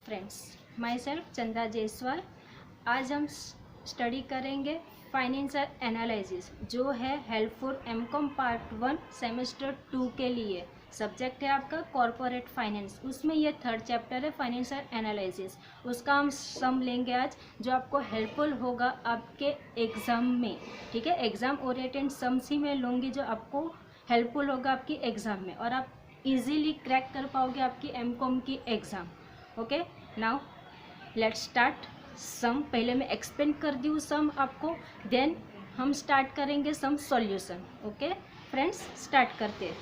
Friends, my self चंदा जायसवाल। आज हम स्टडी करेंगे फाइनेंशियल एनालिसिस जो है हेल्पफुल एमकॉम पार्ट 1 सेमेस्टर 2 के लिए। सब्जेक्ट है आपका कॉरपोरेट फाइनेंस, उसमें ये थर्ड चैप्टर है फाइनेंशियल एनालिसिस। उसका हम सम लेंगे आज जो आपको हेल्पफुल होगा आपके एग्ज़ाम में। ठीक है, एग्ज़ाम ओरिएंटेड सम्स ही मैं लूँगी जो आपको हेल्पफुल होगा आपकी एग्ज़ाम में और आप इजीली क्रैक कर पाओगे आपकी एमकॉम की exam. Okay, now let's start some. पहले मैं एक्सप्लेन कर दूँ सम आपको, देन हम स्टार्ट करेंगे some solution. Okay friends, start करते हैं।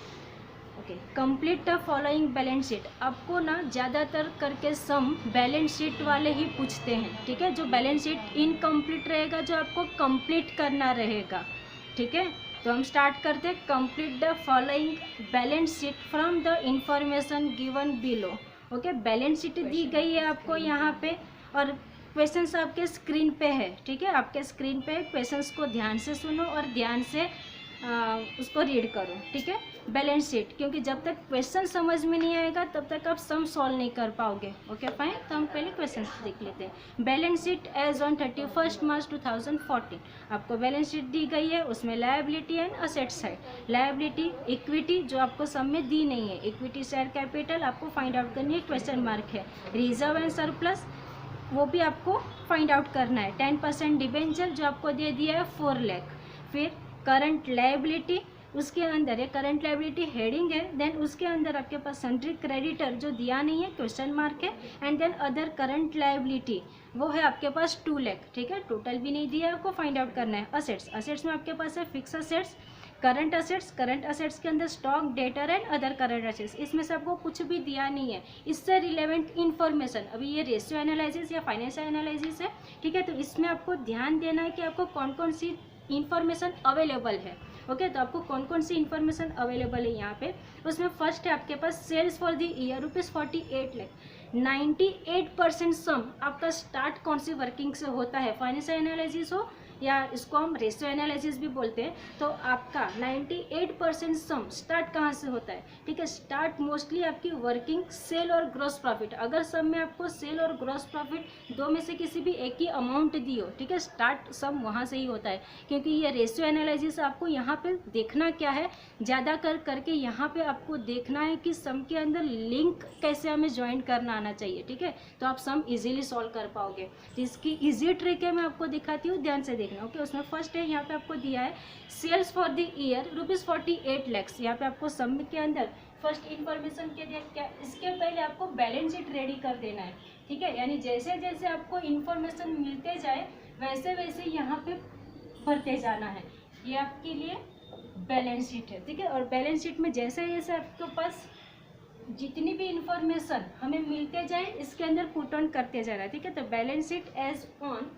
Okay, complete the following balance sheet. आपको ना ज़्यादातर करके सम बैलेंस शीट वाले ही पूछते हैं। ठीक है, जो बैलेंस शीट इनकम्प्लीट रहेगा जो आपको कंप्लीट करना रहेगा। ठीक है, तो हम स्टार्ट करते हैं। Complete the following balance sheet from the information given below. Okay, balance sheet दी गई है आपको यहाँ पे और क्वेश्चंस आपके स्क्रीन पे है। ठीक है, आपके स्क्रीन पे क्वेश्चंस को ध्यान से सुनो और ध्यान से उसको रीड करो। ठीक है, बैलेंस शीट, क्योंकि जब तक क्वेश्चन समझ में नहीं आएगा तब तक आप सम सॉल्व नहीं कर पाओगे। ओके फाइन, तो हम पहले क्वेश्चन देख लेते हैं। बैलेंस शीट एज ऑन 31 मार्च 2014। आपको बैलेंस शीट दी गई है, उसमें liability and asset side. Liability equity जो आपको सम में दी नहीं है, इक्विटी शेयर कैपिटल आपको फाइंड आउट करनी है, क्वेश्चन मार्क है। रिजर्व एंड सरप्लस वो भी आपको फाइंड आउट करना है। 10% डिबेंचर जो आपको दे दिया है 4 लाख। फिर करंट लायबिलिटी, उसके अंदर है करंट लायबिलिटी हेडिंग है, देन उसके अंदर आपके पास सन्ड्री क्रेडिटर जो दिया नहीं है, क्वेश्चन मार्क है, and then other current liability वो है आपके पास 2 लाख। ठीक है, टोटल भी नहीं दिया है, आपको फाइंड आउट करना है। असेट्स, असेट्स में आपके पास है fix assets, current assets, current assets के अंदर stock, debtor and other current assets. इसमें से आपको कुछ भी दिया नहीं है, इससे रिलेवेंट इन्फॉर्मेशन। अभी ये रेशियो एनालिसिस या फाइनेंशियल एनालिसिस है। ठीक है, तो इसमें आपको ध्यान देना है कि आपको कौन कौन सी इन्फॉर्मेशन अवेलेबल है। ओके, तो आपको कौन कौन सी इन्फॉर्मेशन अवेलेबल है यहाँ पे। उसमें फर्स्ट है आपके पास sales for the year ₹48 lakh. 98% sum आपका स्टार्ट कौन सी वर्किंग से होता है, फाइनेंशियल एनालिसिस हो या इसको हम रेशियो एनालिसिस भी बोलते हैं, तो आपका 98% सम स्टार्ट कहाँ से होता है। ठीक है, स्टार्ट मोस्टली आपकी वर्किंग सेल और ग्रॉस प्रॉफिट। अगर सम में आपको सेल और ग्रॉस प्रॉफिट दो में से किसी भी एक ही अमाउंट दी हो, ठीक है, स्टार्ट सम वहाँ से ही होता है। क्योंकि ये रेशियो एनालिसिस आपको यहाँ पे देखना क्या है, ज़्यादा करके यहाँ पे आपको देखना है कि सम के अंदर लिंक कैसे हमें ज्वाइन करना आना चाहिए। ठीक है, तो आप सम इजीली सॉल्व कर पाओगे। तो इसकी इजी ट्रिक है, मैं आपको दिखाती हूँ, ध्यान से देखना। ओके, उसमें फर्स्ट है यहाँ पे आपको दिया है sales for the year ₹48 lakh. यहाँ पे आपको सम के अंदर फर्स्ट इन्फॉर्मेशन के लिए क्या, इसके पहले आपको बैलेंस शीट रेडी कर देना है। ठीक है, यानी जैसे जैसे आपको इन्फॉर्मेशन मिलते जाए वैसे वैसे यहाँ पे भरते जाना है। ये आपके लिए बैलेंस शीट है। ठीक है, और बैलेंस शीट में जैसे जैसे आपके पास जितनी भी इंफॉर्मेशन हमें मिलते जाए इसके अंदर पुट ऑन करते जाना है। ठीक है, तो balance sheet as on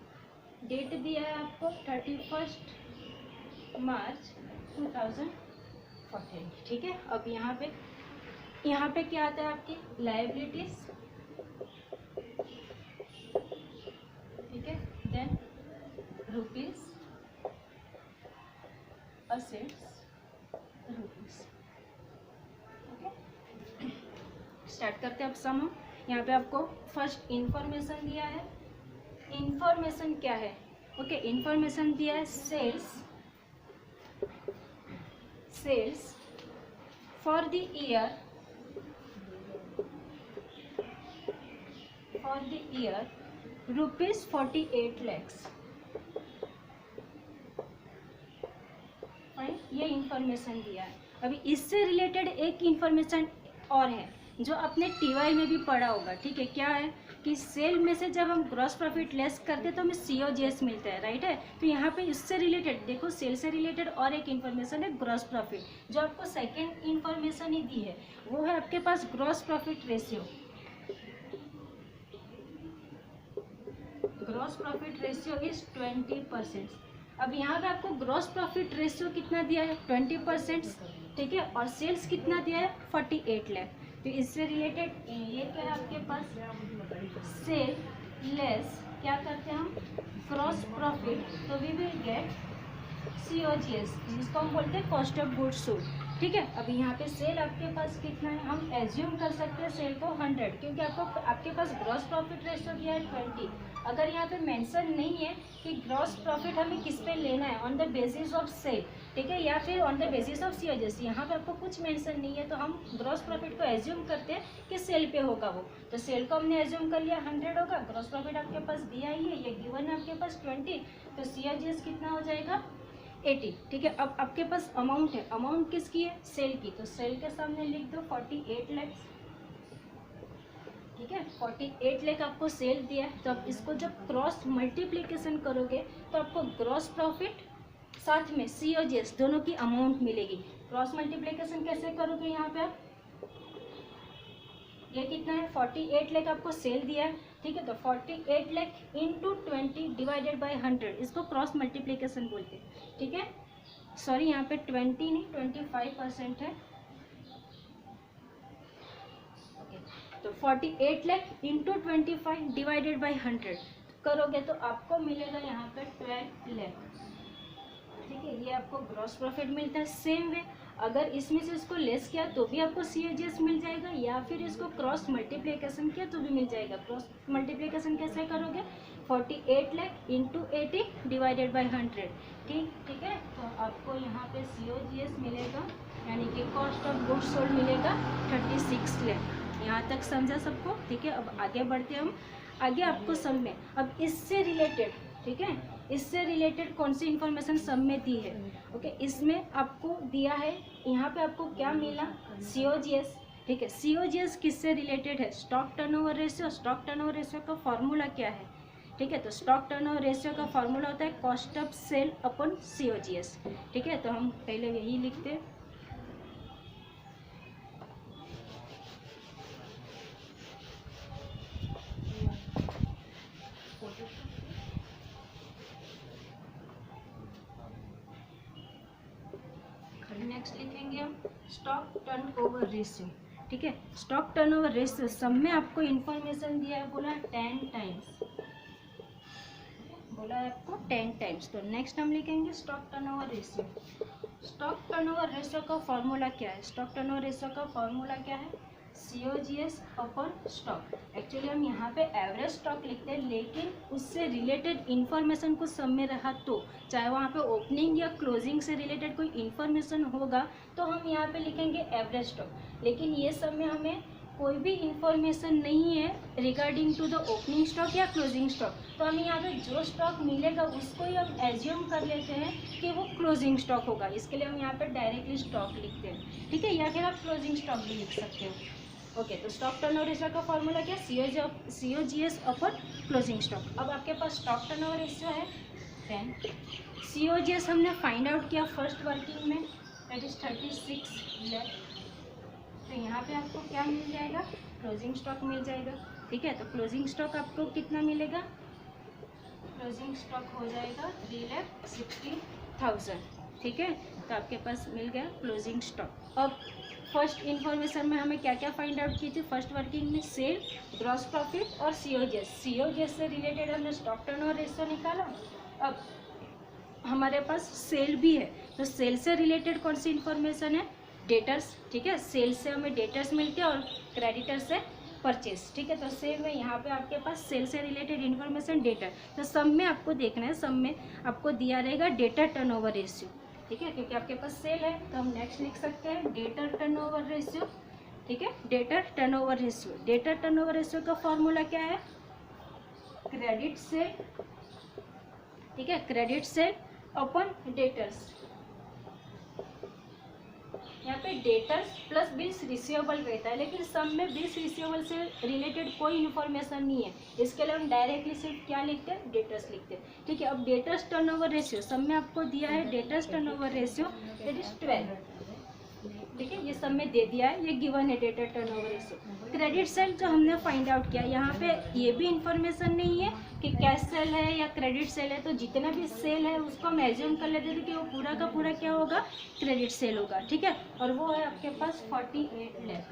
date दिया है आपको 31 मार्च 2014। ठीक है, अब यहाँ पे क्या आता है आपकी लायबिलिटीज। ठीक है, than rupees, assets, rupees. Okay, start करते हैं अब सम। यहाँ पे आपको फर्स्ट इंफॉर्मेशन दिया है। इंफॉर्मेशन क्या है, ओके, इंफॉर्मेशन दिया है sales for the year ₹48 lakh. Fine, ये इंफॉर्मेशन दिया है। अभी इससे रिलेटेड एक इंफॉर्मेशन और है जो आपने टीवाई में भी पढ़ा होगा। ठीक है, क्या है कि सेल में से जब हम ग्रॉस प्रॉफिट लेस करते तो हमें COGS मिलता है, राइट है। तो यहाँ पे इससे रिलेटेड देखो, सेल से रिलेटेड और एक इन्फॉर्मेशन है ग्रॉस प्रॉफिट। जो आपको सेकेंड इन्फॉर्मेशन ही दी है वो है आपके पास gross profit ratio. Gross profit ratio is 20%। अब यहाँ पे आपको ग्रॉस प्रॉफिट रेशियो कितना दिया है, 20%। ठीक है, और सेल्स कितना दिया है, 48 लाख। तो इससे रिलेटेड ये क्या है आपके पास, सेल लेस क्या करते हैं हम, ग्रॉस प्रॉफिट, तो वी विल गेट COGS, जिसको हम बोलते हैं कॉस्ट ऑफ गुड्स सोल्ड। ठीक है। अब यहाँ पे सेल आपके पास कितना है, हम एज्यूम कर सकते हैं सेल को 100, क्योंकि आपके पास ग्रॉस प्रॉफिट रेशियो दिया है 20। अगर यहाँ पे मेंशन नहीं है कि ग्रॉस प्रॉफिट हमें किस पे लेना है, on the basis of sale, ठीक है, या फिर on the basis of COGS, यहाँ पे आपको कुछ मेंशन नहीं है, तो हम ग्रॉस प्रॉफिट को एज्यूम करते हैं कि सेल पे होगा वो। तो सेल को हमने एज्यूम कर लिया 100 होगा, ग्रॉस प्रॉफिट आपके पास दिया ही है, ये गिवन है आपके पास 20, तो सीओजीएस कितना हो जाएगा 80। ठीक है। अब आपके पास अमाउंट है, अमाउंट किसकी है, सेल की, तो सेल के सामने लिख दो 48 लाख। ठीक है, 48 लाख आपको सेल दिया है, तो आप इसको जब क्रॉस मल्टीप्लिकेशन करोगे तो आपको ग्रॉस प्रॉफिट साथ में सीओजीएस दोनों की अमाउंट मिलेगी। क्रॉस मल्टीप्लिकेशन कैसे करोगे, यहाँ पे आप ये कितना है 48 लाख आपको सेल दिया है, ठीक है, तो 48 लाख इंटू 20 डिवाइडेड बाई 100, इसको क्रॉस मल्टीप्लिकेशन बोलते हैं। ठीक है, सॉरी यहाँ पे 20 नहीं 25% है। ओके, तो 48 लाख इंटू 25 डिवाइडेड बाई 100 करोगे तो आपको मिलेगा यहाँ पे 12 लाख। ठीक है, ये आपको ग्रॉस प्रॉफिट मिलता है। सेम वे अगर इसमें से इसको लेस किया तो भी आपको सीओजीएस मिल जाएगा, या फिर इसको क्रॉस मल्टीप्लिकेशन किया तो भी मिल जाएगा। क्रॉस मल्टीप्लिकेशन कैसे करोगे, 48 लाख इंटू 80 डिवाइडेड बाई 100। ठीक है, तो आपको यहाँ पे सीओजीएस मिलेगा, यानी कि कॉस्ट ऑफ गुड्स सोल्ड मिलेगा 36 लाख। यहाँ तक समझा सबको। ठीक है, अब आगे बढ़ते हम। आगे आपको सब में अब इससे रिलेटेड, ठीक है, इससे रिलेटेड कौन सी इन्फॉर्मेशन सब में दी है। ओके, इसमें आपको दिया है, यहाँ पे आपको क्या मिला, सीओजीएस। ठीक है, सीओजीएस किससे रिलेटेड है, stock turnover ratio. Stock turnover ratio का फॉर्मूला क्या है, ठीक है, तो स्टॉक टर्नओवर रेशियो का फॉर्मूला होता है cost of sale upon COGS. ठीक है, तो हम पहले यही लिखते हैं। नेक्स्ट लिखेंगे हम स्टॉक टर्नओवर रेशियो। ठीक है, स्टॉक टर्नओवर रेशियो सब में आपको इन्फॉर्मेशन दिया है, बोला 10 टाइम्स, बोला है आपको 10 टाइम्स। तो नेक्स्ट हम लिखेंगे stock turnover ratio. Stock turnover ratio का फॉर्मूला क्या है, स्टॉक टर्नओवर रेशियो का फॉर्मूला क्या है, सीओजीएस अपन स्टॉक। एक्चुअली हम यहाँ पे एवरेज स्टॉक लिखते हैं, लेकिन उससे रिलेटेड इन्फॉर्मेशन कुछ सब में रहा तो, चाहे वहाँ पे ओपनिंग या क्लोजिंग से रिलेटेड कोई इन्फॉर्मेशन होगा तो हम यहाँ पे लिखेंगे एवरेज स्टॉक। लेकिन ये सब में हमें कोई भी इंफॉर्मेशन नहीं है regarding to the opening stock या क्लोजिंग स्टॉक, तो हमें यहाँ पे जो स्टॉक मिलेगा उसको ही हम एज्यूम कर लेते हैं कि वो क्लोजिंग स्टॉक होगा। इसके लिए हम यहाँ पे डायरेक्टली स्टॉक लिखते हैं। ठीक है, या फिर आप क्लोजिंग स्टॉक भी लिख सकते हो। ओके, तो स्टॉक टर्नओवर रेशियो का फॉर्मूला क्या, सीओजीएस अपन क्लोजिंग स्टॉक। अब आपके पास स्टॉक टर्नओवर रेशियो है 10, सीओजीएस हमने फाइंड आउट किया फर्स्ट वर्किंग में, दैट इज 36 लाख। तो यहाँ पे आपको क्या मिल जाएगा, क्लोजिंग स्टॉक मिल जाएगा। ठीक है, तो क्लोजिंग स्टॉक आपको कितना मिलेगा, क्लोजिंग स्टॉक हो जाएगा 3,60,000। ठीक है, तो आपके पास मिल गया क्लोजिंग स्टॉक। अब फर्स्ट इन्फॉर्मेशन में हमें क्या क्या फाइंड आउट की थी, फर्स्ट वर्किंग में सेल, ग्रॉस प्रॉफिट और सीओजीएस। सीओजीएस से रिलेटेड हमने स्टॉक टर्नओवर रेशियो निकाला। अब हमारे पास सेल भी है, तो सेल से रिलेटेड कौन सी इन्फॉर्मेशन है, डेटर्स। ठीक है, सेल से हमें डेटर्स मिलते हैं और क्रेडिटर से परचेस। ठीक है, तो सेल में यहाँ पे आपके पास सेल से रिलेटेड इन्फॉर्मेशन डेटर, तो सब में आपको देखना है, सब में आपको दिया रहेगा डेटर टर्नओवर रेशियो। ठीक है, क्योंकि आपके पास सेल है तो हम नेक्स्ट लिख सकते हैं डेटर टर्नओवर रेशियो। ठीक है, debtor turnover ratio, debtor turnover ratio का फॉर्मूला क्या है, क्रेडिट सेल। ठीक है, क्रेडिट सेल अपन डेटर्स। यहाँ पे डेटर्स प्लस बिल्स रिसीवेबल रहता है, लेकिन सब में बिल्स रिसीवेबल से रिलेटेड कोई इन्फॉर्मेशन नहीं है, इसके लिए हम डायरेक्टली सिर्फ क्या लिखते हैं, डेटर्स लिखते हैं। ठीक है, अब डेटर्स टर्नओवर रेशियो सब में आपको दिया है, debtors turnover ratio that is 12। ठीक है, ये सब में दे दिया है, ये गिवन है debtor turnover ratio. Credit sale जो हमने फाइंड आउट किया, यहाँ पे ये भी इंफॉर्मेशन नहीं है कि कैश सेल है या क्रेडिट सेल है, तो जितना भी सेल है उसको हम एज्यूम कर लेते थे कि वो पूरा का पूरा क्या होगा, क्रेडिट सेल होगा। ठीक है, और वो है आपके पास 48 लाख।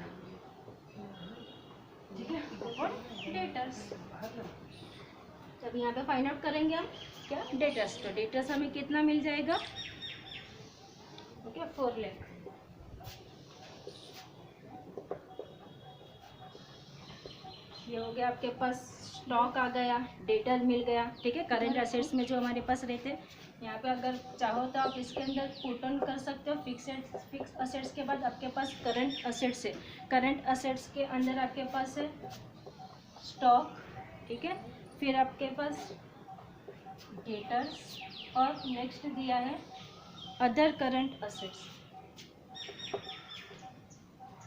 ठीक है, और डेटर्स जब यहाँ पे फाइंड आउट करेंगे हम क्या, डेटर्स, तो डेटर्स हमें कितना मिल जाएगा, ओके 4 लाख। ये हो गया आपके पास स्टॉक आ गया, डेटर मिल गया, ठीक है। करंट असेट्स में जो हमारे पास रहते हैं, यहाँ पे अगर चाहो तो आप इसके अंदर पुट ऑन कर सकते हो। फिक्स असेट्स के बाद आपके पास करंट असेट्स है। करंट असेट्स के अंदर आपके पास है स्टॉक, ठीक है। फिर आपके पास डेटर्स और नेक्स्ट दिया है other current assets,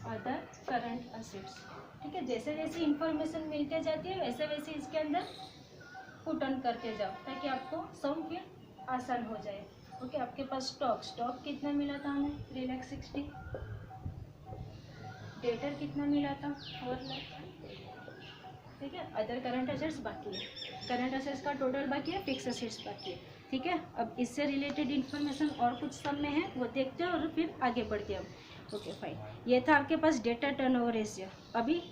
other current assets, ठीक है। जैसे जैसे इंफॉर्मेशन मिलते जाती है वैसे वैसे इसके अंदर पुट ऑन करते जाओ ताकि आपको सम फिर आसान हो जाए। ओके, आपके पास स्टॉक कितना मिला था हमें 3,60,000। डेटर कितना मिला था 4 लाख, ठीक है। अदर करंट असेट्स बाकी है, करंट असेट्स का टोटल बाकी है, फिक्स असेट्स बाकी है, ठीक है। अब इससे रिलेटेड इन्फॉर्मेशन और कुछ सम में है वो देखते हैं और फिर आगे बढ़ते हैं हम। ओके फाइन, ये था आपके पास डेटर टर्नओवर रेशियो। अभी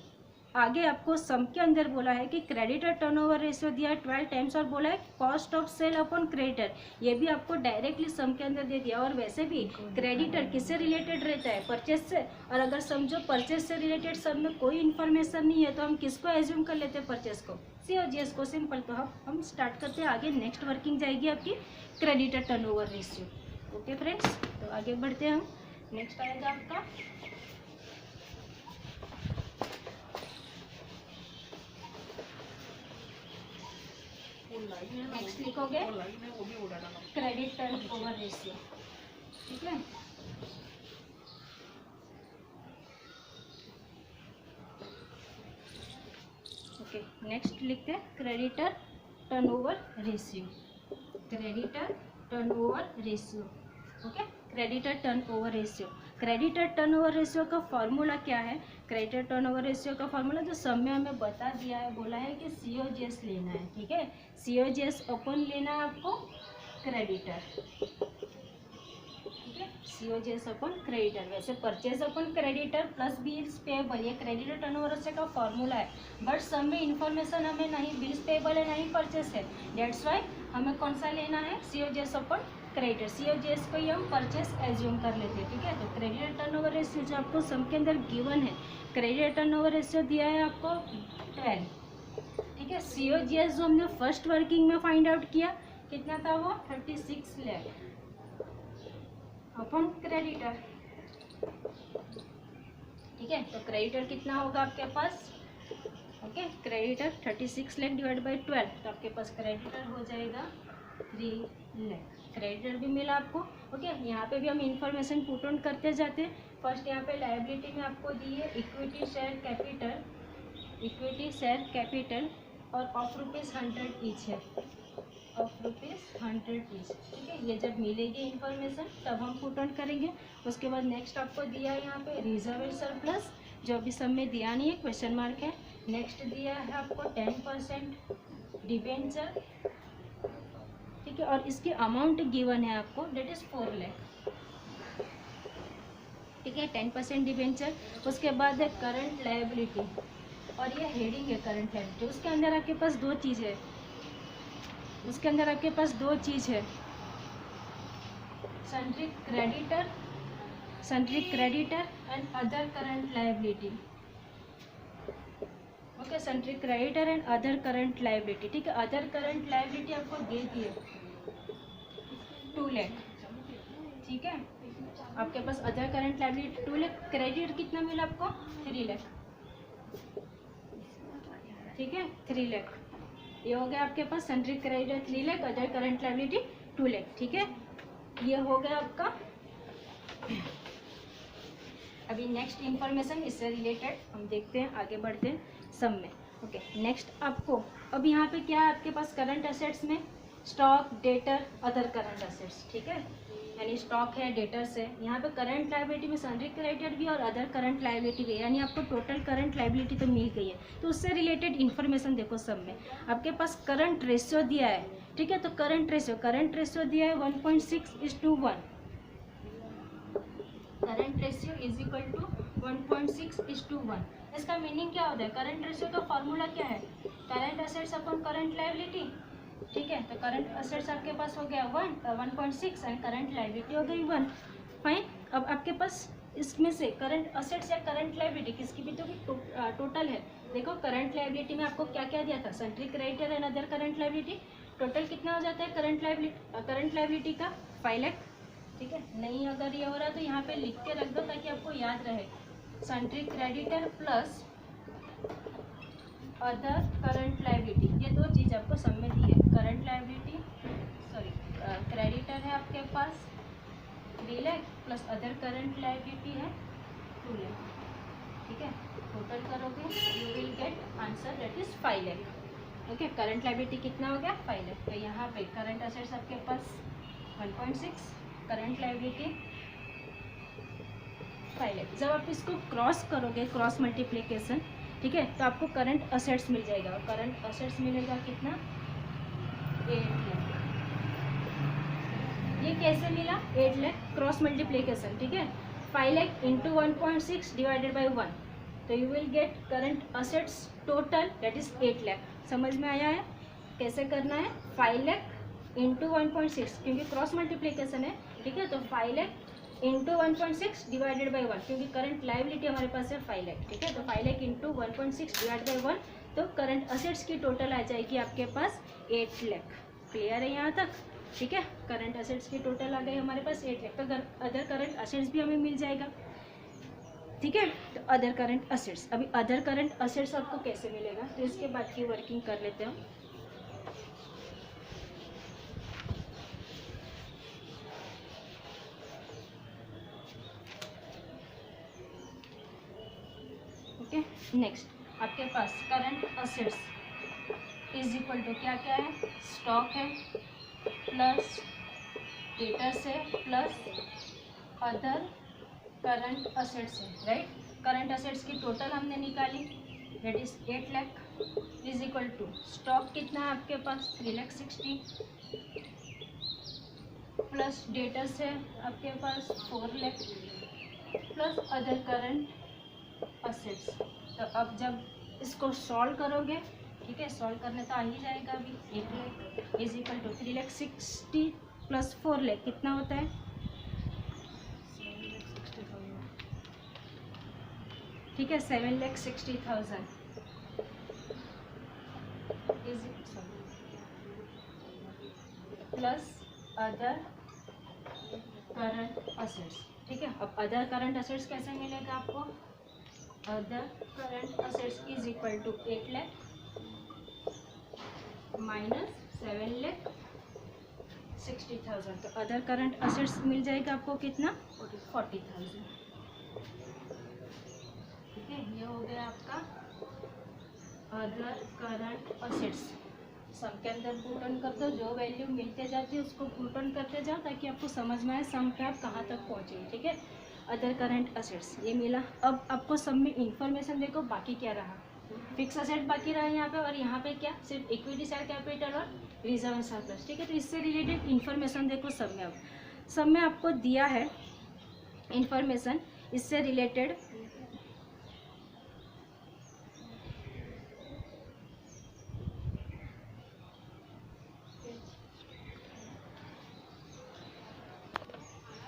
आगे आपको सम के अंदर बोला है कि क्रेडिटर टर्नओवर रेशियो दिया है 12 टाइम्स और बोला है cost of sale upon creditor, ये भी आपको डायरेक्टली सम के अंदर दे दिया। और वैसे भी क्रेडिटर किससे रिलेटेड रहता है, परचेज से। और अगर समझो परचेज से रिलेटेड सम में कोई इन्फॉर्मेशन नहीं है तो हम किसको एज्यूम कर लेते हैं, परचेज को, COGS को, सिंपल। तो हम स्टार्ट करते हैं आगे। नेक्स्ट वर्किंग जाएगी आपकी creditor turnover ratio. Okay friends, तो आगे बढ़ते हैं हम। नेक्स्ट आएगा आपका नेक्स्ट लिखोगे क्रेडिट टर्नओवर रेशियो, ठीक है। ओके, नेक्स्ट लिखते हैं creditor turnover ratio, creditor turnover ratio. Okay, creditor turnover ratio. Creditor turnover ratio का फॉर्मूला क्या है? क्रेडिटर टर्नओवर रेशियो का फॉर्मूला जो समय हमें बता दिया है, बोला है कि COGS लेना है, ठीक है। COGS अपन लेना है आपको क्रेडिटर, ठीक है। COGS अपन क्रेडिटर, वैसे परचेज अपन क्रेडिटर प्लस बिल्स पेएबल, ये क्रेडिटर टर्नओवर रेशियो का फॉर्मूला है। बट सम में इंफॉर्मेशन हमें नहीं बिल्स पेएबल है नहीं परचेज है, डेट्स वाई हमें कौन सा लेना है, COGS अपन क्रेडिटर। COGS को ही हम परचेस एज्यूम कर लेते हैं, ठीक है। तो क्रेडिटर टर्नओवर रेशियो जो आपको सम के अंदर गिवन है, क्रेडिटर टर्नओवर रेशियो दिया है आपको 12, ठीक है। COGS जो हमने फर्स्ट वर्किंग में फाइंड आउट किया कितना था, वो 36 लाख अपन क्रेडिटर, ठीक है। तो क्रेडिटर कितना होगा आपके पास, okay, creditor 36 lakh divide by 12, तो आपके पास क्रेडिटर हो जाएगा 3 लाख। क्रेडिटर भी मिला आपको, ओके। यहाँ पे भी हम इंफॉर्मेशन पुट ऑन करते जाते हैं। फर्स्ट यहाँ पे लायबिलिटी में आपको दी है equity share capital, equity share capital और ऑफ ₹100 ईच है, ऑफ ₹100 ईच, ठीक है। ये जब मिलेगी इंफॉर्मेशन तब हम पुट ऑन करेंगे। उसके बाद नेक्स्ट आपको दिया है यहाँ पे रिजर्व सरप्लस, जो अभी सब में दिया नहीं है, क्वेश्चन मार्क है। नेक्स्ट दिया है आपको 10% डिबेंचर, ठीक है। और इसकी अमाउंट गिवन है आपको, डेट इज 4 लाख, ठीक है। 10% डिबेंचर। उसके बाद है करंट लायबिलिटी, और ये हेडिंग है करंट लायबिलिटी। उसके अंदर आपके पास दो चीज़ है, उसके अंदर आपके पास दो चीज़ है, sundry creditor and other current liability, okay. Sundry creditor and other current liability, ठीक है। अदर करंट लायबिलिटी आपको दे दी है 2 लाख, ठीक है। आपके पास other current liability 2 lakh, credit कितना मिला आपको 3 लाख, ठीक है, 3 लाख। ये हो गया आपके पास sundry creditor 3 lakh, other current liability 2 lakh, ठीक है। ये हो गया आपका। अभी नेक्स्ट इंफॉर्मेशन इससे रिलेटेड हम देखते हैं, आगे बढ़ते हैं सम में, ओके। नेक्स्ट आपको अब यहाँ पे क्या है आपके पास करंट असेट्स में stock, debtor, other current assets, ठीक है। यानी स्टॉक है, डेटर्स है। यहाँ पे करंट लायबिलिटी में सन्ड्री क्रेडिटर भी और अदर करंट लायबिलिटी भी, यानी आपको टोटल करंट लायबिलिटी तो मिल गई है। तो उससे रिलेटेड इन्फॉर्मेशन देखो सब में आपके पास करंट रेशियो दिया है, ठीक है। तो करंट रेशियो दिया है 1.6:1, current ratio is equal to 1.6:1। इसका मीनिंग क्या होता है, करंट रेशियो का फॉर्मूला क्या है, current assets upon current liability, ठीक है। तो करंट असेट्स आपके पास हो गया 1.6 एंड करंट लायबिलिटी हो गई 1, फाइन। अब आपके पास इसमें से करंट असेट्स या करंट लायबिलिटी किसकी भी तो टोटल है। देखो करंट लायबिलिटी में आपको क्या क्या दिया था, sundry creditor and other current liability, total कितना हो जाता है करंट लायबिलिटी का 5 लाख। ठीक है, नहीं अगर ये हो रहा है तो यहाँ पे लिख के रख दो ताकि आपको याद रहे, sundry creditor plus other current liability, ये दो चीज़ आपको सब में दी है। करंट लायबिलिटी सॉरी क्रेडिटर है आपके पास 3 lakh plus other current liability है 2 लाख। ठीक है, टोटल करोगे you will get answer that is 5 lakh. Okay, current liability कितना हो गया 5 लाख। तो यहाँ पे करंट असेट्स आपके पास 1.6, करंट लायबिलिटी 5 लाख। जब आप इसको क्रॉस करोगे, क्रॉस मल्टीप्लिकेशन, ठीक है, तो आपको करंट असेट्स मिल जाएगा। और करंट असेट्स मिलेगा कितना 8 लाख। ये कैसे मिला 8 लाख, क्रॉस मल्टीप्लिकेशन। ठीक है, 5 लाख इंटू 1.6 डिवाइडेड बाई 1, तो you will get current assets total that is 8 lakh. समझ में आया है कैसे करना है, 5 लाख इंटू 1.6 क्योंकि क्रॉस मल्टीप्लिकेशन है। ठीक है, तो 5 लाख इंटू 1.6 डिवाइडेड बाई 1 क्योंकि करंट लायबिलिटी हमारे पास है 5 लाख। ठीक है, तो 5 लाख इंटू 1.6 डिवाइड बाई 1, तो करंट असेट्स की टोटल आ जाएगी आपके पास 8 लाख। क्लियर है यहाँ तक। ठीक है, करंट असेट्स की टोटल आ गई हमारे पास 8 लाख। तो अदर करंट असेट्स भी हमें मिल जाएगा। ठीक है, तो अदर करंट असेट्स, अभी अदर करंट असेट्स आपको कैसे मिलेगा, तो इसके बाद की वर्किंग कर लेते हैं। ओके, नेक्स्ट आपके पास current assets is equal to क्या क्या है, स्टॉक है प्लस डेटर्स है प्लस अदर करंट असेट्स है। राइट, करंट असेट्स की टोटल हमने निकाली that is 8 lakh is equal to stock कितना है आपके पास 3,60,000 प्लस डेटर्स है आपके पास 4 lakh plus other current assets. तो अब जब इसको सॉल्व करोगे, ठीक है, सॉल्व करने तो आ ही जाएगा अभी। 8 lakh is equal to 3,60,000 plus 4 lakh कितना होता है, ठीक है, 7,60,000 प्लस अदर करंट असेट्स। ठीक है, अब अदर करंट असेट्स कैसे मिलेगा आपको, other current assets is equal to 8 lakh minus 7,60,000। तो अदर करंट असेट्स मिल जाएगा आपको कितना 40,000। ठीक है, ये हो गया आपका अदर करंट असेट्स। सम के अंदर पुट ऑन कर दो, जो वैल्यू मिलते जाती है उसको पुट ऑन करते जाओ ताकि आपको समझ में आए सम पे आप कहाँ तक पहुँचे। ठीक है, अदर करंट असेट्स ये मिला। अब आपको सब में इंफॉर्मेशन देखो, बाकी क्या रहा, फिक्स असेट बाकी रहा यहाँ पे, और यहाँ पे क्या सिर्फ इक्विटी शेयर कैपिटल और रिजर्व एंड सरप्लस। ठीक है, तो इससे रिलेटेड इंफॉर्मेशन देखो सब में। अब सब में आपको दिया है इंफॉर्मेशन इससे रिलेटेड।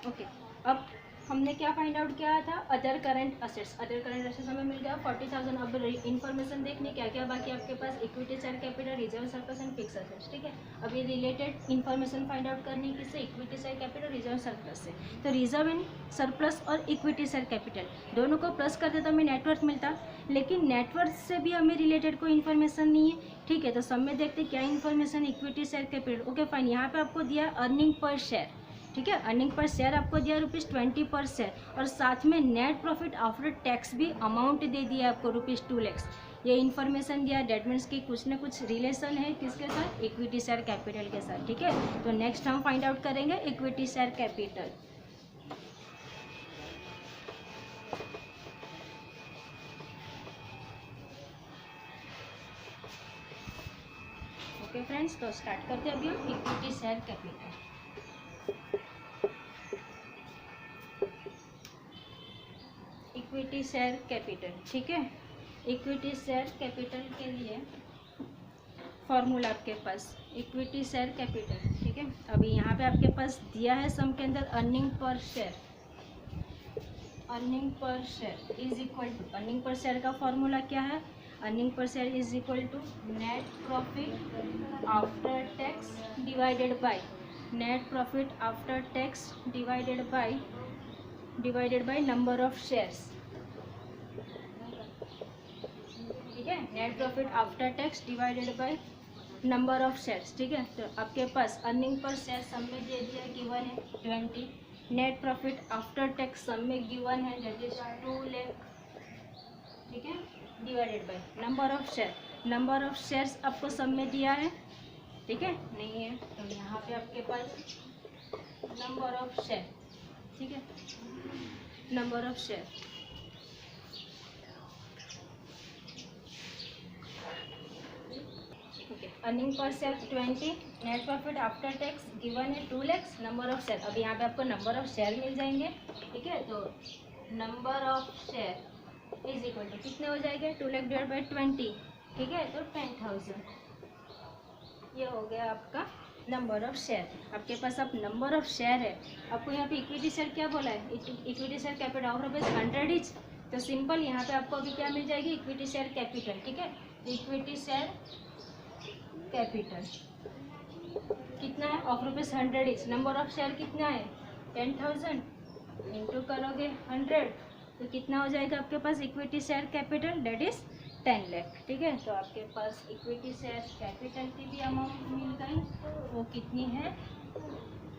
ओके, अब हमने क्या फाइंड आउट किया था, other current assets. Other current assets हमें मिल गया 40,000। अब इन्फॉर्मेशन देखने क्या क्या बाकी आपके पास, equity share capital, reserve surplus and fix assets. ठीक है, अब ये रिलेटेड इन्फॉर्मेशन फाइंड आउट करनी किससे, equity share capital, reserve surplus से। तो रिजर्व एंड सरप्लस और इक्विटी शेयर कैपिटल दोनों को प्लस करते तो हमें नेटवर्थ मिलता, लेकिन नेटवर्थ से भी हमें रिलेटेड कोई इन्फॉर्मेशन नहीं है। ठीक है, तो सब में देखते क्या information, equity share capital. Okay fine, यहाँ पे आपको दिया अर्निंग पर शेयर। ठीक है, अर्निंग पर शेयर आपको दिया ₹20 पर शेयर, और साथ में नेट प्रॉफिट आफ्टर टैक्स भी अमाउंट दे दिया आपको ₹2 लाख। ये इन्फॉर्मेशन दिया, डेट मीन्स की कुछ ना कुछ रिलेशन है किसके साथ, इक्विटी शेयर कैपिटल के साथ। ठीक है, तो नेक्स्ट हम फाइंड आउट करेंगे equity share capital. Okay friends, तो स्टार्ट करते हैं अभी हम equity share capital. Equity share capital, ठीक है, इक्विटी शेयर कैपिटल के लिए फॉर्मूला आपके पास इक्विटी शेयर कैपिटल। ठीक है, अभी यहाँ पे आपके पास दिया है सम के अंदर earning per share. Earning per share is equal to, earning per share का फॉर्मूला क्या है? Earning per share is equal to net profit after tax divided by net profit after tax divided by number of shares. ठीक है, net profit after tax divided by number of shares. ठीक है, तो आपके पास earning per share some में दे दिया, given है 20, net profit after tax सम में गिवन है दैट इज 2 लाख। ठीक है, divided by number of share, number of shares आपको सम में दिया है, ठीक है, नहीं है तो यहाँ पे आपके पास नंबर ऑफ शेयर, ठीक है, number of share. Earning per share 20, net profit after tax given है 2 लाख, नंबर ऑफ शेयर, अब यहाँ पे आपको नंबर ऑफ शेयर मिल जाएंगे। ठीक है, तो number of share is equal to कितने हो जाएंगे? 2 लाख डिवाइड बाई 20। ठीक है, तो 10,000 ये हो गया आपका नंबर ऑफ शेयर। आपके पास अब नंबर ऑफ शेयर है, आपको यहाँ पे इक्विटी शेयर क्या बोला है? Equity share capital of rupees 100 etch, तो सिंपल यहाँ पे आपको अभी क्या मिल जाएगी? Equity share capital. ठीक है, इक्विटी शेयर कैपिटल कितना है? Of rupees 100 etch, number of share कितना है? 10,000 इंटू करोगे 100 तो कितना हो जाएगा आपके पास? Equity share capital that is 10 lakh. ठीक है, तो आपके पास इक्विटी शेयर कैपिटल की भी अमाउंट मिल गई, वो कितनी है?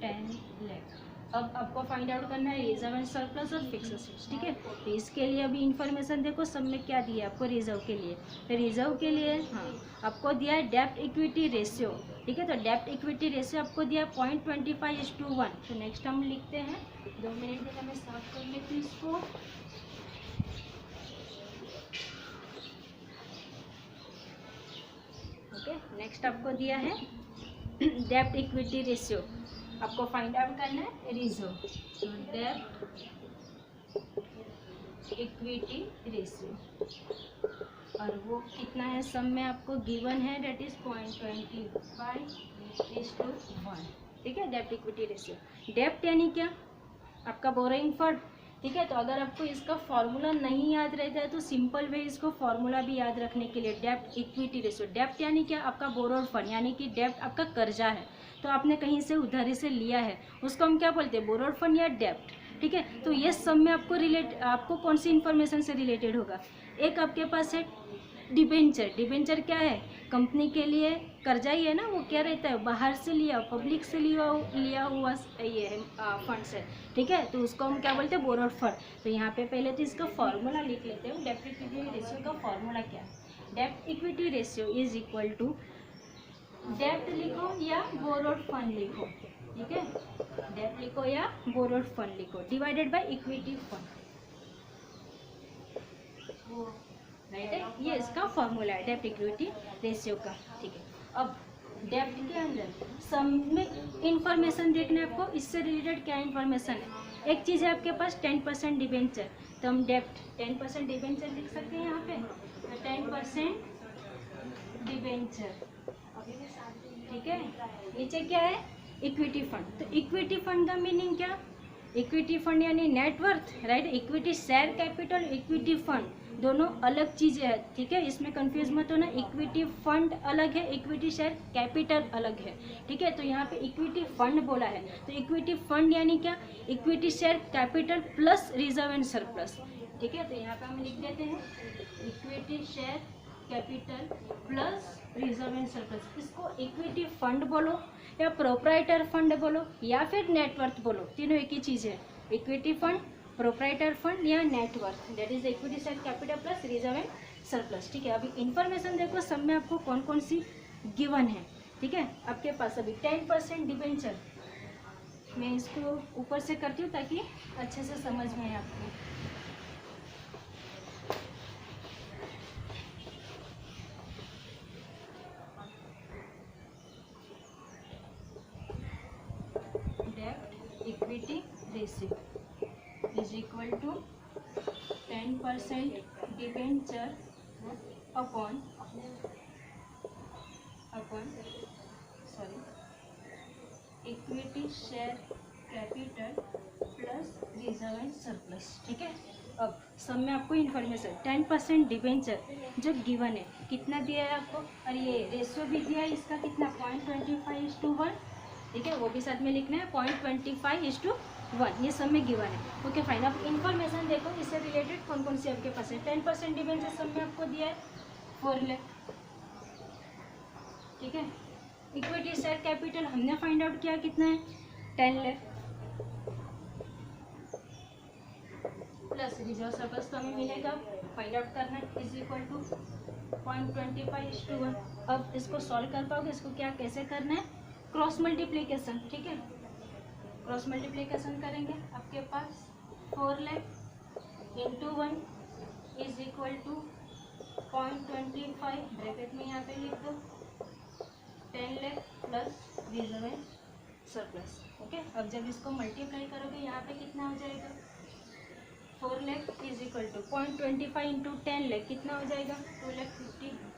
10 लाख। अब आपको फाइंड आउट करना है रिजर्व एंड सरप्लस और फिक्स असेट्स। ठीक है, तो इसके लिए अभी इन्फॉर्मेशन देखो सब में क्या दिया है आपको रिजर्व के लिए। तो रिजर्व के लिए हाँ आपको दिया है डेब्ट इक्विटी रेशियो। ठीक है, तो डेब्ट इक्विटी रेशियो आपको दिया 0.25:1। तो नेक्स्ट हम लिखते हैं, 2 मिनट में मैं साफ कर लेती हूँ इसको। ओके, नेक्स्ट आपको दिया है डेब्ट इक्विटी रेशियो, आपको फाइंड आउट करना है रिजर्व। तो डेब्ट इक्विटी रेशियो और वो कितना है? सम में आपको गिवन है दैट इज 0.25:1। ठीक है, डेब्ट इक्विटी रेशियो। डेब्ट यानी क्या? आपका बोरोइंग फंड। ठीक है, तो अगर आपको इसका फॉर्मूला नहीं याद रहता है तो सिंपल वे इसको फॉर्मूला भी याद रखने के लिए, डेब्ट इक्विटी रेशियो। डेब्ट यानी क्या? आपका बोरोड फंड, यानी कि डेब्ट आपका कर्जा है, तो आपने कहीं से उधारी से लिया है, उसको हम क्या बोलते हैं? बोरोड फंड या डेब्ट। ठीक है, तो ये सब में आपको कौन सी इन्फॉर्मेशन से रिलेटेड होगा? एक आपके पास है डिबेंचर। डिबेंचर क्या है? कंपनी के लिए कर्जा ही है ना, वो क्या रहता है? बाहर से लिया, पब्लिक से लिया हुआ ये है फंड्स है। ठीक है, तो उसको हम क्या बोलते हैं? Borrowed fund. तो यहाँ पे पहले तो इसका फॉर्मूला लिख लेते हैं। डेब्ट इक्विटी रेशियो का फॉर्मूला क्या है? डेब्ट equity ratio is equal to, डेब्ट लिखो या बोरोड फंड लिखो, ठीक है, डेब्ट लिखो या बोरोड फंड लिखो, divided by equity fund, right है। ये इसका फॉर्मूला है डेब्ट इक्विटी रेशियो का। ठीक है, अब डेब्ट के अंदर सम में इंफॉर्मेशन देखना है आपको, इससे रिलेटेड क्या इंफॉर्मेशन है? एक चीज़ है आपके पास 10% डिबेंचर, तो हम डेब्ट 10% डिबेंचर लिख सकते हैं यहाँ पे, तो 10% डिबेंचर। ठीक है, नीचे क्या है? Equity fund. तो इक्विटी फंड का मीनिंग क्या? इक्विटी फंड यानी net worth, right. Equity share capital, equity fund दोनों अलग चीज़ें हैं। ठीक है, इसमें कंफ्यूज मत होना, इक्विटी फंड अलग है, इक्विटी शेयर कैपिटल अलग है। ठीक है, तो यहाँ पे इक्विटी फंड बोला है, तो इक्विटी फंड यानी क्या? Equity share capital plus reserve and surplus. ठीक है, तो यहाँ पे हम लिख देते हैं equity share capital plus reserve and surplus. इसको इक्विटी फंड बोलो या प्रोप्राइटर फंड बोलो या फिर नेटवर्थ बोलो, तीनों एक ही चीज़ है। इक्विटी फंड, प्रोप्राइटर फंड या net worth, that is equity share capital plus reserve and surplus. ठीक है, अभी इन्फॉर्मेशन देखो सब में आपको कौन कौन सी गिवन है। ठीक है, आपके पास अभी 10% डिबेंचर, मैं इसको ऊपर से करती हूँ ताकि अच्छे से समझ में आए आपको। Equity ratio is equal to 10% debenture upon equity share capital plus reserve and surplus. ठीक है, अब सब में आपको इन्फॉर्मेशन 10% डिबेंचर जो गिवन है कितना दिया है आपको, और ये रेशियो भी दिया है इसका कितना 0.25:1। ठीक है, वो भी साथ में लिखना है 0.25:1, ये सब में गिवन है। ओके फाइन, अब इन्फॉर्मेशन देखो इससे रिलेटेड कौन कौन सी आपके पास है। 10% डिबेंचर सब में आपको दिया है 4 लाख। ठीक है, इक्विटी शेयर कैपिटल हमने फाइंड आउट किया कितना है 10 लाख, प्लस रिजर्व सरप्लस तो हमें मिलेगा, फाइंड आउट करना है इज इक्वल टू 0.25:1। अब इसको सॉल्व कर पाओगे, इसको क्या कैसे करना है, क्रॉस मल्टीप्लिकेशन। ठीक है, क्रॉस मल्टीप्लिकेशन करेंगे, आपके पास 4 lakh into 1 is equal to 0.25, bracket में यहाँ पे लिख दो 10 lakh plus reserve and surplus. Okay, अब जब इसको मल्टीप्लाई करोगे यहाँ पे कितना हो जाएगा 4 lakh is equal to 0.25 into 10 lakh कितना हो जाएगा 2,50,000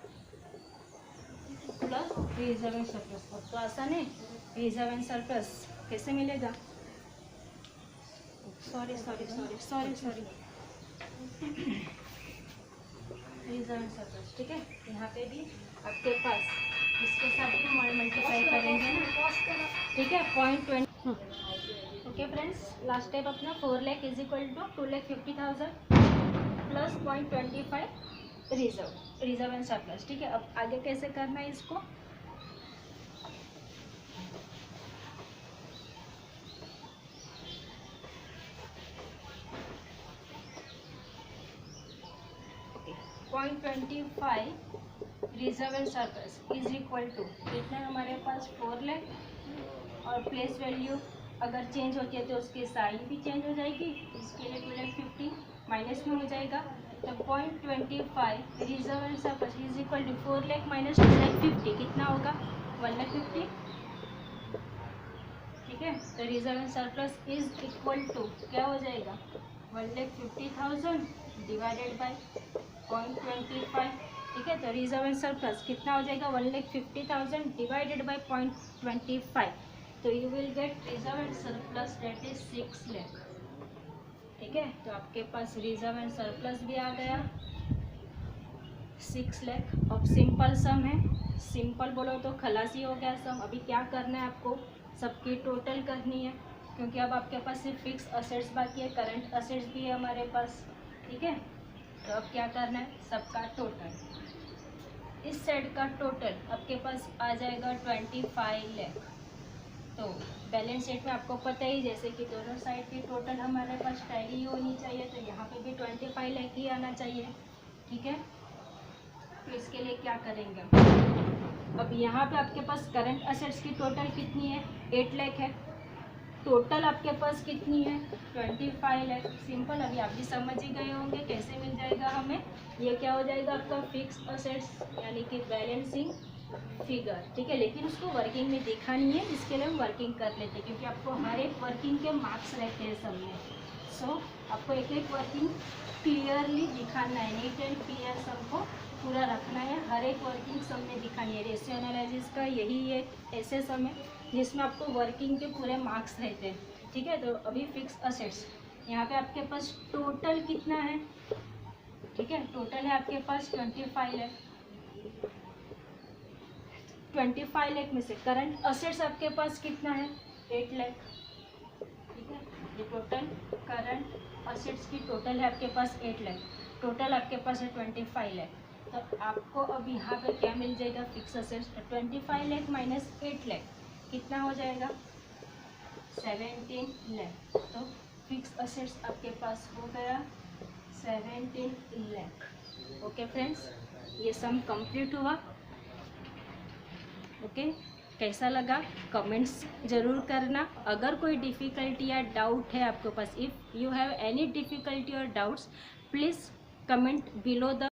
प्लस रिजर्व एंड सरप्लस। अब तो आसान है, रिजर्व एंड सरप्लस कैसे मिलेगा, सॉरी रिजर्व एंड सरप्लस। ठीक है, यहाँ पे भी आपके पास इसके साथ भी मल्टीप्लाई करेंगे ना। ठीक है, 0.20। ओके फ्रेंड्स, लास्ट स्टेप अपना 4 lakh is equal to 2,50,000 plus 0.25 reserve and surplus. ठीक है, अब आगे कैसे करना है इसको, okay 0.25 reserve and surplus is equal to कितना है हमारे पास 4 लाख, और प्लेस वैल्यू अगर चेंज होती है तो उसकी साइन भी चेंज हो जाएगी, इसके लिए 2,50,000 माइनस में हो जाएगा, तो 0.25 reserve and surplus is equal to 4 lakh minus 2,50,000 कितना होगा 1,50,000। ठीक है, तो reserve and surplus is equal to क्या हो जाएगा 1,50,000 डिवाइडेड बाय 0.25। ठीक है, तो रिजर्व एंड सरप्लस कितना हो जाएगा 1,50,000 डिवाइडेड बाय 0.25, तो you will get reserve and surplus that is 6 lakh. ठीक है, तो आपके पास रिजर्व एंड सरप्लस भी आ गया 6 लाख। अब सिंपल सम है, सिंपल बोलो तो खलासी हो गया सम। अभी क्या करना है आपको, सबकी टोटल करनी है, क्योंकि अब आपके पास सिर्फ फिक्स असेट्स बाकी है, करंट असेट्स भी है हमारे पास। ठीक है, तो अब क्या करना है, सबका टोटल, इस साइड का टोटल आपके पास आ जाएगा 25 लाख। तो बैलेंस शीट में आपको पता ही जैसे कि दोनों साइड की टोटल हमारे पास टैली होनी चाहिए, तो यहाँ पे भी 25 लाख ही आना चाहिए। ठीक है, तो इसके लिए क्या करेंगे, अब यहाँ पे आपके पास करंट असेट्स की टोटल कितनी है 8 लाख है, टोटल आपके पास कितनी है 25 लाख। सिंपल, अभी आप भी समझ ही गए होंगे कैसे मिल जाएगा हमें, ये क्या हो जाएगा आपका फिक्स असेट्स यानी कि बैलेंसिंग फिगर। ठीक है, लेकिन उसको वर्किंग में देखा नहीं है, इसके लिए हम वर्किंग कर लेते हैं, क्योंकि आपको हर एक वर्किंग के मार्क्स रहते हैं सब में। सो आपको एक एक वर्किंग क्लियरली दिखाना है, नीट एंड क्लियर सबको पूरा रखना है, हर एक वर्किंग सब में दिखानी है। रेशियो एनालिसिस का यही एक ऐसे सम है जिसमें आपको वर्किंग के पूरे मार्क्स रहते हैं। ठीक है, तो अभी फिक्स असेट्स यहाँ पे आपके पास टोटल कितना है, ठीक है, टोटल है आपके पास 25 लाख। 25 लाख में से करंट असेट्स आपके पास कितना है 8 लाख। ठीक है, ये टोटल करंट असेट्स की टोटल है आपके पास 8 लाख, टोटल आपके पास है 25 लाख। तो आपको अब यहाँ पे क्या मिल जाएगा fix assets, 25 lakh minus 8 lakh कितना हो जाएगा 17 लाख। तो फिक्स असेट्स आपके पास हो गया 17 लाख। ओके फ्रेंड्स, ये सम कंप्लीट हुआ। ओके, कैसा लगा कमेंट्स ज़रूर करना। अगर कोई डिफ़िकल्टी या डाउट है आपके पास, if you have any difficulty और doubts please comment below the